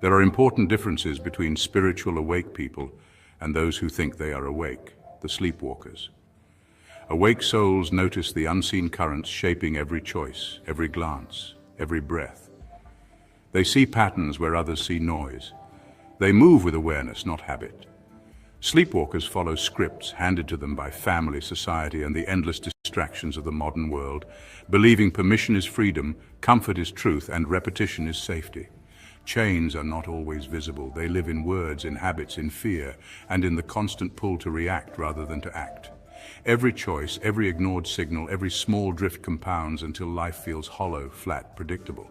There are important differences between spiritual awake people and those who think they are awake, the sleepwalkers. Awake souls notice the unseen currents shaping every choice, every glance, every breath. They see patterns where others see noise. They move with awareness, not habit. Sleepwalkers follow scripts handed to them by family, society, and the endless distractions of the modern world, believing permission is freedom, comfort is truth, and repetition is safety. Chains are not always visible. They live in words, in habits, in fear, and in the constant pull to react rather than to act. Every choice, every ignored signal, every small drift compounds until life feels hollow, flat, predictable.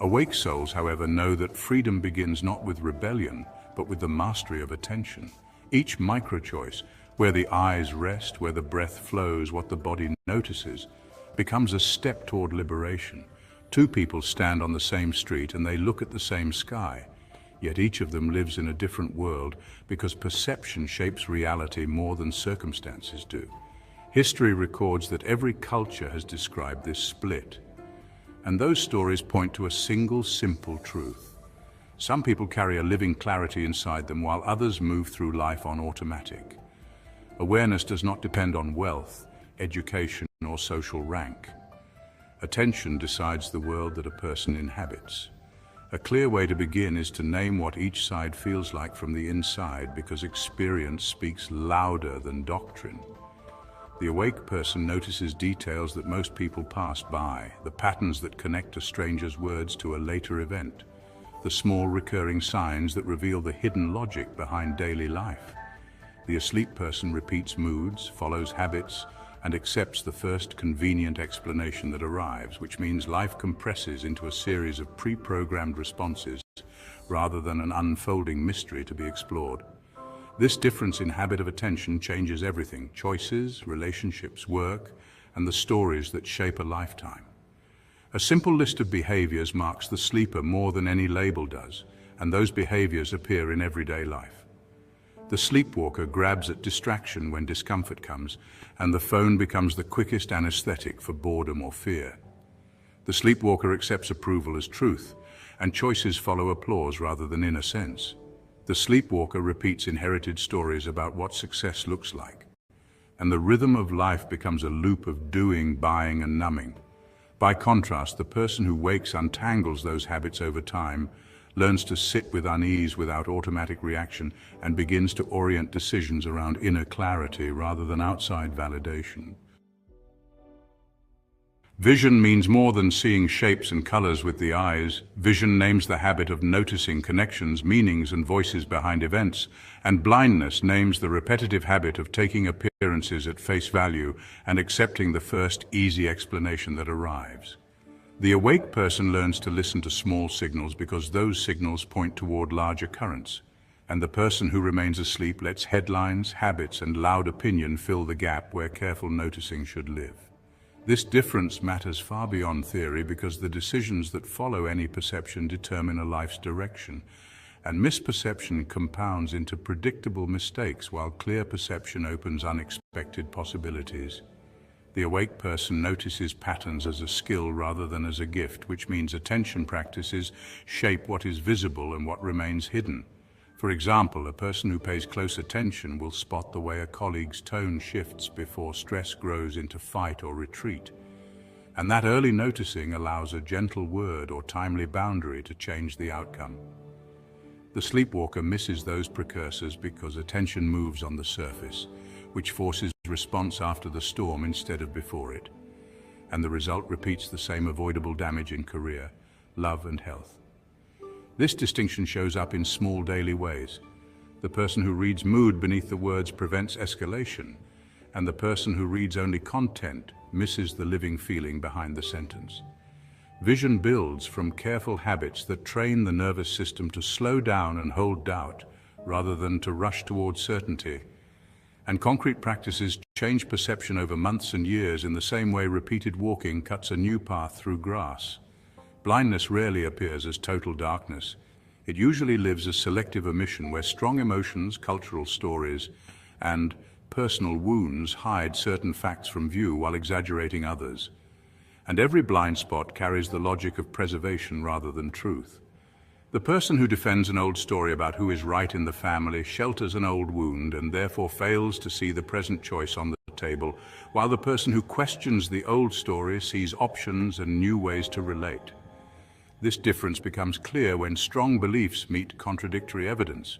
Awake souls, however, know that freedom begins not with rebellion, but with the mastery of attention. Each micro-choice, where the eyes rest, where the breath flows, what the body notices, becomes a step toward liberation. Two people stand on the same street and they look at the same sky, yet each of them lives in a different world because perception shapes reality more than circumstances do. History records that every culture has described this split, and those stories point to a single, simple truth. Some people carry a living clarity inside them while others move through life on automatic. Awareness does not depend on wealth, education, or social rank. Attention decides the world that a person inhabits. A clear way to begin is to name what each side feels like from the inside, because experience speaks louder than doctrine. The awake person notices details that most people pass by, the patterns that connect a stranger's words to a later event, the small recurring signs that reveal the hidden logic behind daily life. The asleep person repeats moods, follows habits, and accepts the first convenient explanation that arrives, which means life compresses into a series of pre-programmed responses rather than an unfolding mystery to be explored. This difference in habit of attention changes everything: choices, relationships, work, and the stories that shape a lifetime. A simple list of behaviors marks the sleeper more than any label does, and those behaviors appear in everyday life. The sleepwalker grabs at distraction when discomfort comes, and the phone becomes the quickest anesthetic for boredom or fear. The sleepwalker accepts approval as truth, and choices follow applause rather than inner sense. The sleepwalker repeats inherited stories about what success looks like, and the rhythm of life becomes a loop of doing, buying, and numbing. By contrast, the person who wakes untangles those habits over time, learns to sit with unease without automatic reaction, and begins to orient decisions around inner clarity rather than outside validation. Vision means more than seeing shapes and colors with the eyes. Vision names the habit of noticing connections, meanings, and voices behind events, and blindness names the repetitive habit of taking appearances at face value and accepting the first easy explanation that arrives. The awake person learns to listen to small signals because those signals point toward larger currents, and the person who remains asleep lets headlines, habits, and loud opinion fill the gap where careful noticing should live. This difference matters far beyond theory because the decisions that follow any perception determine a life's direction, and misperception compounds into predictable mistakes while clear perception opens unexpected possibilities. The awake person notices patterns as a skill rather than as a gift, which means attention practices shape what is visible and what remains hidden. For example, a person who pays close attention will spot the way a colleague's tone shifts before stress grows into fight or retreat. And that early noticing allows a gentle word or timely boundary to change the outcome. The sleepwalker misses those precursors because attention moves on the surface, which forces response after the storm instead of before it. And the result repeats the same avoidable damage in career, love, and health. This distinction shows up in small daily ways. The person who reads mood beneath the words prevents escalation, and the person who reads only content misses the living feeling behind the sentence. Vision builds from careful habits that train the nervous system to slow down and hold doubt, rather than to rush towards certainty. And concrete practices change perception over months and years in the same way repeated walking cuts a new path through grass. Blindness rarely appears as total darkness. It usually lives as selective omission where strong emotions, cultural stories, and personal wounds hide certain facts from view while exaggerating others. And every blind spot carries the logic of preservation rather than truth. The person who defends an old story about who is right in the family shelters an old wound and therefore fails to see the present choice on the table, while the person who questions the old story sees options and new ways to relate. This difference becomes clear when strong beliefs meet contradictory evidence.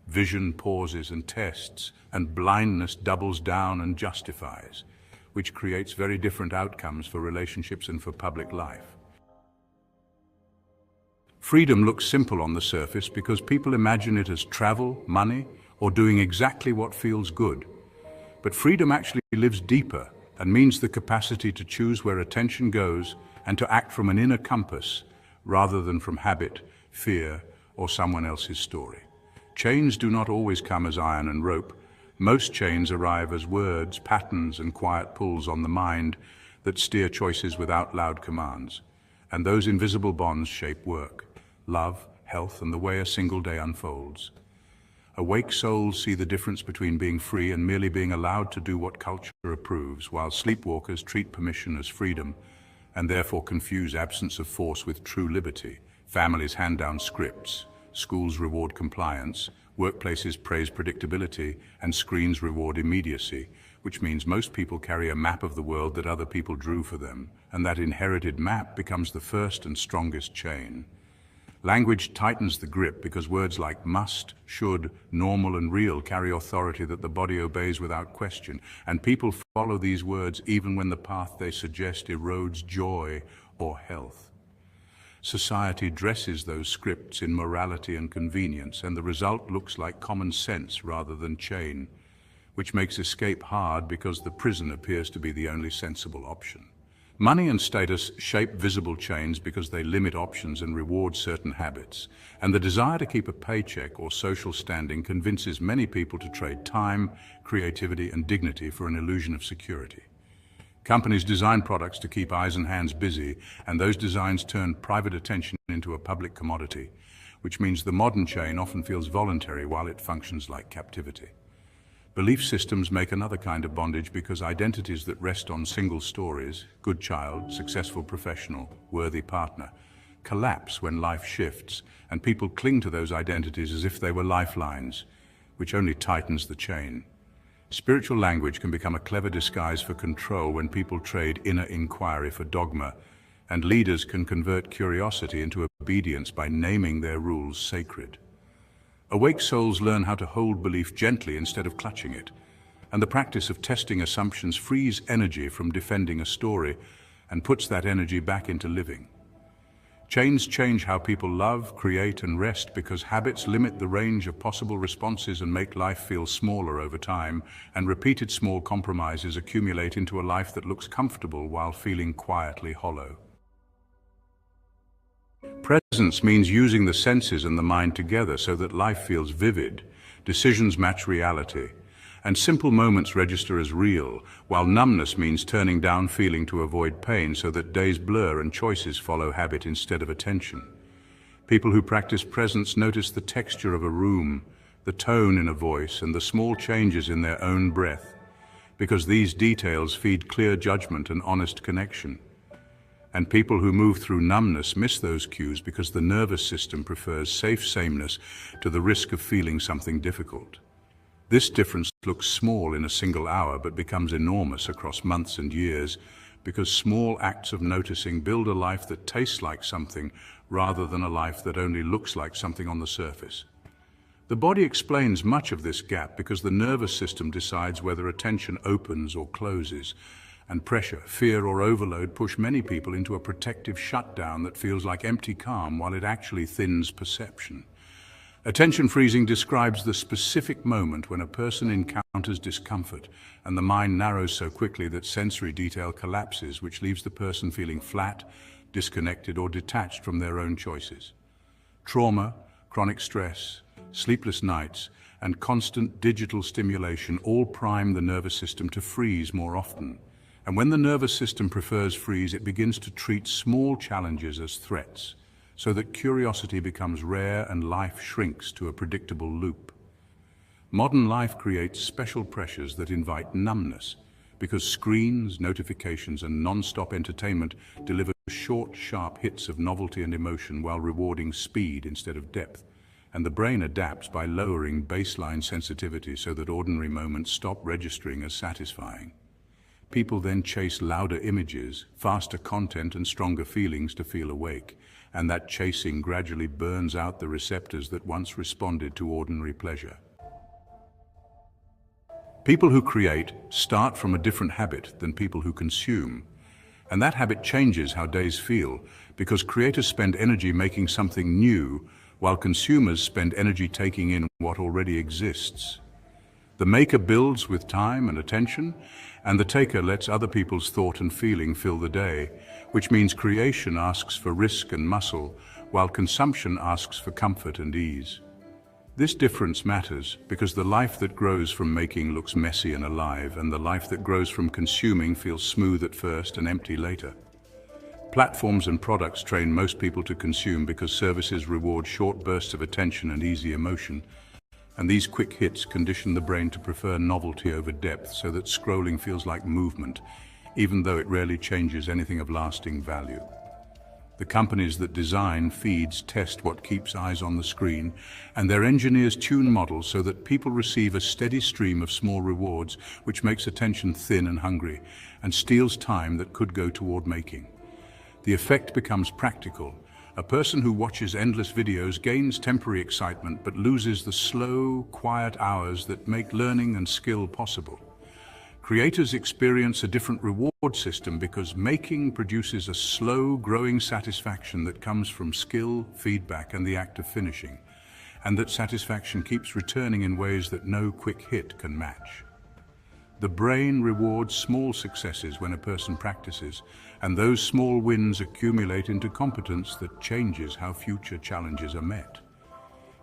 Vision pauses and tests, and blindness doubles down and justifies, which creates very different outcomes for relationships and for public life. Freedom looks simple on the surface because people imagine it as travel, money, or doing exactly what feels good. But freedom actually lives deeper and means the capacity to choose where attention goes and to act from an inner compass rather than from habit, fear, or someone else's story. Chains do not always come as iron and rope. Most chains arrive as words, patterns, and quiet pulls on the mind that steer choices without loud commands. And those invisible bonds shape work, love, health, and the way a single day unfolds. Awake souls see the difference between being free and merely being allowed to do what culture approves, while sleepwalkers treat permission as freedom and therefore confuse absence of force with true liberty. Families hand down scripts, schools reward compliance, workplaces praise predictability, and screens reward immediacy, which means most people carry a map of the world that other people drew for them, and that inherited map becomes the first and strongest chain. Language tightens the grip because words like must, should, normal, and real carry authority that the body obeys without question, and people follow these words even when the path they suggest erodes joy or health. Society dresses those scripts in morality and convenience, and the result looks like common sense rather than chain, which makes escape hard because the prison appears to be the only sensible option. Money and status shape visible chains because they limit options and reward certain habits, and the desire to keep a paycheck or social standing convinces many people to trade time, creativity, and dignity for an illusion of security. Companies design products to keep eyes and hands busy, and those designs turn private attention into a public commodity, which means the modern chain often feels voluntary while it functions like captivity. Belief systems make another kind of bondage because identities that rest on single stories, good child, successful professional, worthy partner, collapse when life shifts, and people cling to those identities as if they were lifelines, which only tightens the chain. Spiritual language can become a clever disguise for control when people trade inner inquiry for dogma, and leaders can convert curiosity into obedience by naming their rules sacred. Awake souls learn how to hold belief gently instead of clutching it, and the practice of testing assumptions frees energy from defending a story and puts that energy back into living. Chains change how people love, create, and rest because habits limit the range of possible responses and make life feel smaller over time, and repeated small compromises accumulate into a life that looks comfortable while feeling quietly hollow. Presence means using the senses and the mind together so that life feels vivid, decisions match reality, and simple moments register as real, while numbness means turning down feeling to avoid pain so that days blur and choices follow habit instead of attention. People who practice presence notice the texture of a room, the tone in a voice, and the small changes in their own breath, because these details feed clear judgment and honest connection. And people who move through numbness miss those cues because the nervous system prefers safe sameness to the risk of feeling something difficult. This difference looks small in a single hour but becomes enormous across months and years because small acts of noticing build a life that tastes like something rather than a life that only looks like something on the surface. The body explains much of this gap because the nervous system decides whether attention opens or closes, and pressure, fear, or overload push many people into a protective shutdown that feels like empty calm while it actually thins perception. Attention freezing describes the specific moment when a person encounters discomfort and the mind narrows so quickly that sensory detail collapses, which leaves the person feeling flat, disconnected, or detached from their own choices. Trauma, chronic stress, sleepless nights, and constant digital stimulation all prime the nervous system to freeze more often. And when the nervous system prefers freeze, it begins to treat small challenges as threats, so that curiosity becomes rare and life shrinks to a predictable loop. Modern life creates special pressures that invite numbness, because screens, notifications, and non-stop entertainment deliver short, sharp hits of novelty and emotion while rewarding speed instead of depth, and the brain adapts by lowering baseline sensitivity so that ordinary moments stop registering as satisfying. People then chase louder images, faster content, and stronger feelings to feel awake, and that chasing gradually burns out the receptors that once responded to ordinary pleasure. People who create start from a different habit than people who consume, and that habit changes how days feel, because creators spend energy making something new, while consumers spend energy taking in what already exists. The maker builds with time and attention, and the taker lets other people's thought and feeling fill the day, which means creation asks for risk and muscle, while consumption asks for comfort and ease. This difference matters because the life that grows from making looks messy and alive, and the life that grows from consuming feels smooth at first and empty later. Platforms and products train most people to consume because services reward short bursts of attention and easy emotion, and these quick hits condition the brain to prefer novelty over depth so that scrolling feels like movement, even though it rarely changes anything of lasting value. The companies that design feeds test what keeps eyes on the screen, and their engineers tune models so that people receive a steady stream of small rewards, which makes attention thin and hungry, and steals time that could go toward making. The effect becomes practical. A person who watches endless videos gains temporary excitement but loses the slow, quiet hours that make learning and skill possible. Creators experience a different reward system because making produces a slow, growing satisfaction that comes from skill, feedback, and the act of finishing, and that satisfaction keeps returning in ways that no quick hit can match. The brain rewards small successes when a person practices, and those small wins accumulate into competence that changes how future challenges are met.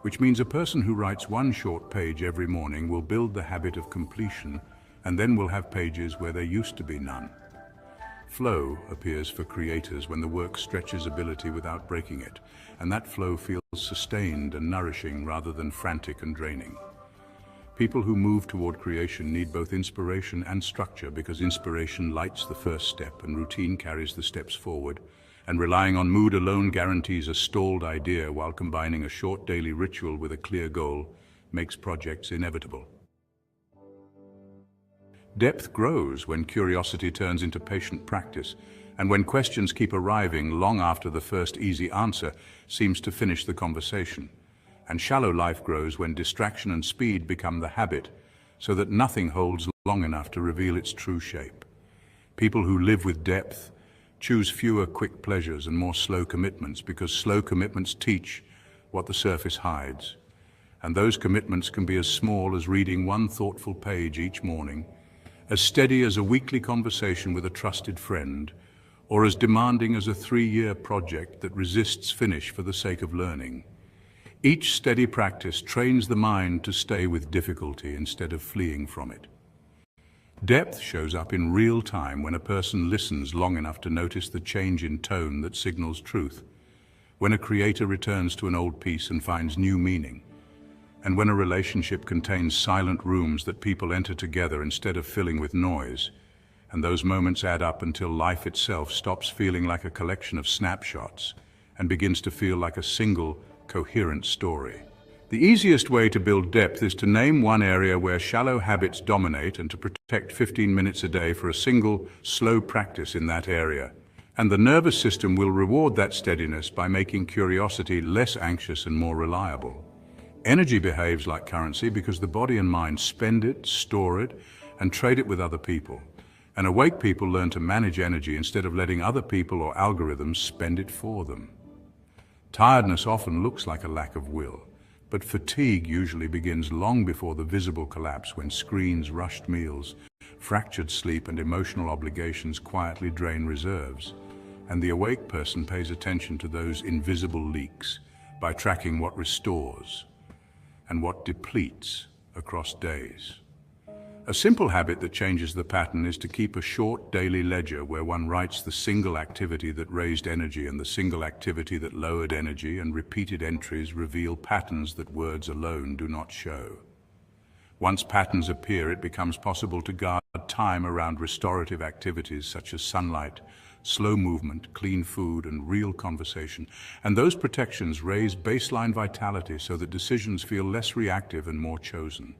Which means a person who writes one short page every morning will build the habit of completion, and then will have pages where there used to be none. Flow appears for creators when the work stretches ability without breaking it, and that flow feels sustained and nourishing rather than frantic and draining. People who move toward creation need both inspiration and structure because inspiration lights the first step and routine carries the steps forward, and relying on mood alone guarantees a stalled idea, while combining a short daily ritual with a clear goal makes projects inevitable. Depth grows when curiosity turns into patient practice, and when questions keep arriving long after the first easy answer seems to finish the conversation. And shallow life grows when distraction and speed become the habit, so that nothing holds long enough to reveal its true shape. People who live with depth choose fewer quick pleasures and more slow commitments, because slow commitments teach what the surface hides. And those commitments can be as small as reading one thoughtful page each morning, as steady as a weekly conversation with a trusted friend, or as demanding as a 3-year project that resists finish for the sake of learning. Each steady practice trains the mind to stay with difficulty instead of fleeing from it. Depth shows up in real time when a person listens long enough to notice the change in tone that signals truth, when a creator returns to an old piece and finds new meaning, and when a relationship contains silent rooms that people enter together instead of filling with noise, and those moments add up until life itself stops feeling like a collection of snapshots and begins to feel like a single, coherent story. The easiest way to build depth is to name one area where shallow habits dominate and to protect 15 minutes a day for a single, slow practice in that area. And the nervous system will reward that steadiness by making curiosity less anxious and more reliable. Energy behaves like currency because the body and mind spend it, store it, and trade it with other people. And awake people learn to manage energy instead of letting other people or algorithms spend it for them. Tiredness often looks like a lack of will, but fatigue usually begins long before the visible collapse, when screens, rushed meals, fractured sleep, and emotional obligations quietly drain reserves. And the awake person pays attention to those invisible leaks by tracking what restores and what depletes across days. A simple habit that changes the pattern is to keep a short daily ledger where one writes the single activity that raised energy and the single activity that lowered energy, and repeated entries reveal patterns that words alone do not show. Once patterns appear, it becomes possible to guard time around restorative activities such as sunlight, slow movement, clean food, and real conversation. And those protections raise baseline vitality so that decisions feel less reactive and more chosen.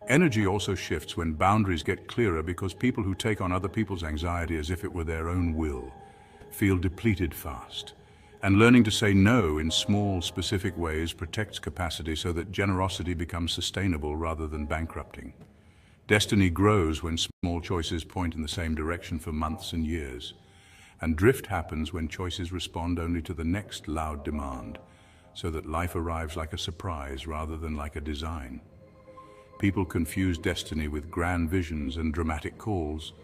Energy also shifts when boundaries get clearer because people who take on other people's anxiety as if it were their own will feel depleted fast. And learning to say no in small, specific ways protects capacity so that generosity becomes sustainable rather than bankrupting. Destiny grows when small choices point in the same direction for months and years. And drift happens when choices respond only to the next loud demand, so that life arrives like a surprise rather than like a design. People confuse destiny with grand visions and dramatic calls,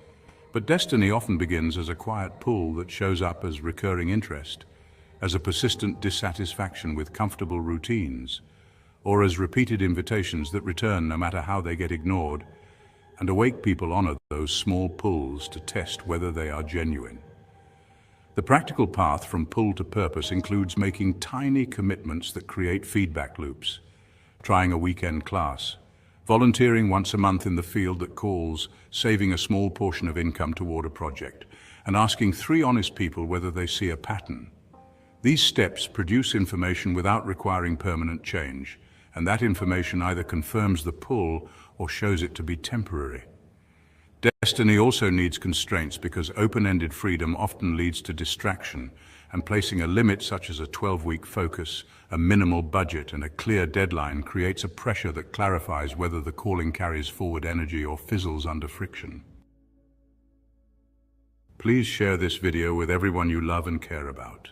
but destiny often begins as a quiet pull that shows up as recurring interest, as a persistent dissatisfaction with comfortable routines, or as repeated invitations that return no matter how they get ignored. And awake people honor those small pulls to test whether they are genuine. The practical path from pull to purpose includes making tiny commitments that create feedback loops, trying a weekend class, volunteering once a month in the field that calls, saving a small portion of income toward a project, and asking 3 honest people whether they see a pattern. These steps produce information without requiring permanent change, and that information either confirms the pull or shows it to be temporary. Destiny also needs constraints because open-ended freedom often leads to distraction, and placing a limit such as a 12-week focus, a minimal budget, and a clear deadline creates a pressure that clarifies whether the calling carries forward energy or fizzles under friction. Please share this video with everyone you love and care about.